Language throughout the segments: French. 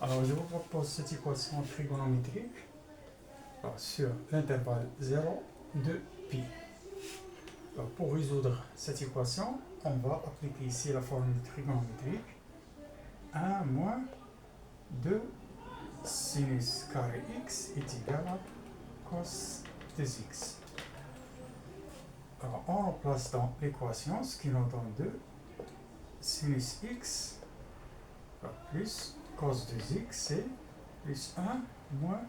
Alors, je vous propose cette équation trigonométrique sur l'intervalle 0 de pi. Alors, pour résoudre cette équation, on va appliquer ici la formule trigonométrique 1 moins 2 sinus carré x est égal à cos de x. Alors, on remplace dans l'équation ce qui nous donne 2 sinus x plus cos de x, c'est plus 1 moins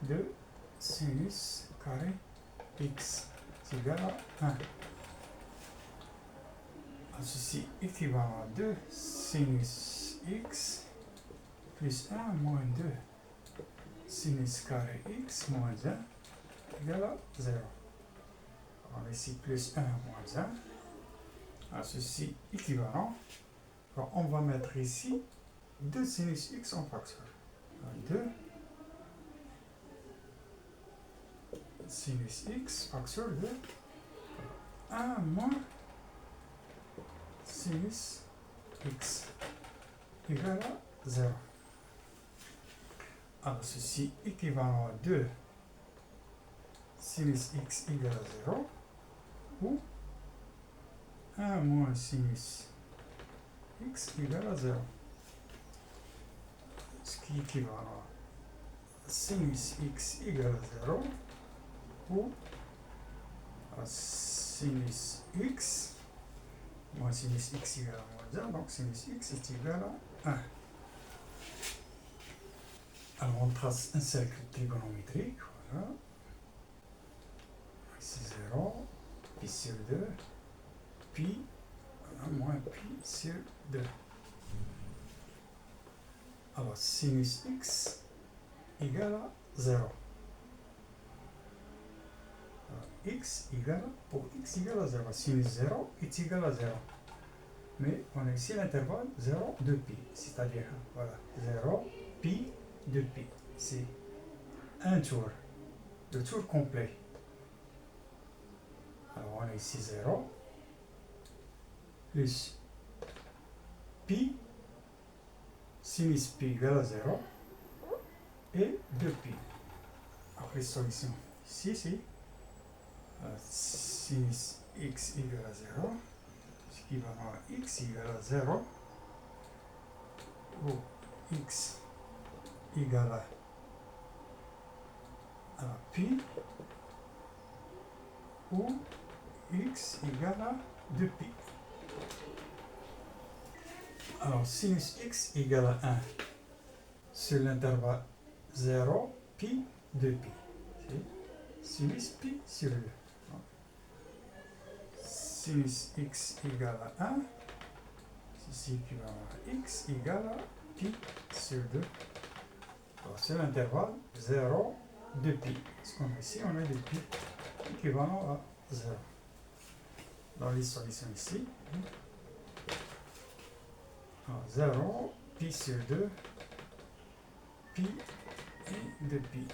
2 sinus carré x est égal à 1. Ceci équivalent à 2 sinus x plus 1 moins 2 sinus carré x moins 1 égale à 0. Alors ici plus 1 moins 1. Ceci équivalent. Alors on va mettre ici 2 sinus x en facteur. 2 sinus x facteur de 1 moins sinus x égale à 0. Alors ceci équivalent à 2 sinus x égale à 0 ou 1 moins sinus x égale à 0. Ce qui est équivalent à sinus x égale à 0 ou sinus x moins sinus x égale à moins 1, donc sinus x est égal à 1. Alors on trace un cercle trigonométrique, voilà. Ici 0, pi sur 2, pi, voilà, moins pi sur 2. Alors sinus x égale à 0. X égale, pour x égale à 0, sinus 0 est égal à 0. Mais on a ici l'intervalle 0 de pi, c'est-à-dire, voilà, 0, pi de pi. C'est un tour, le tour complet. Alors on a ici 0, plus pi, sinus pi égale à 0, et 2 pi. Après solution, ici, c'est sinus x égale à 0, ce qui va à x égale à 0, ou x égale à pi, ou x égale à 2 pi. Alors sinus x égale à 1 sur l'intervalle 0, pi, 2 pi. C'est sinus pi sur 2. Sinus x égale à 1, ceci équivalent à x égale à pi sur 2. Alors c'est l'intervalle 0, 2 pi. Ce qu'on a ici, on a 2 pi équivalent à 0. Dans les solutions ici, 0, pi sur 2, pi et 2 pi.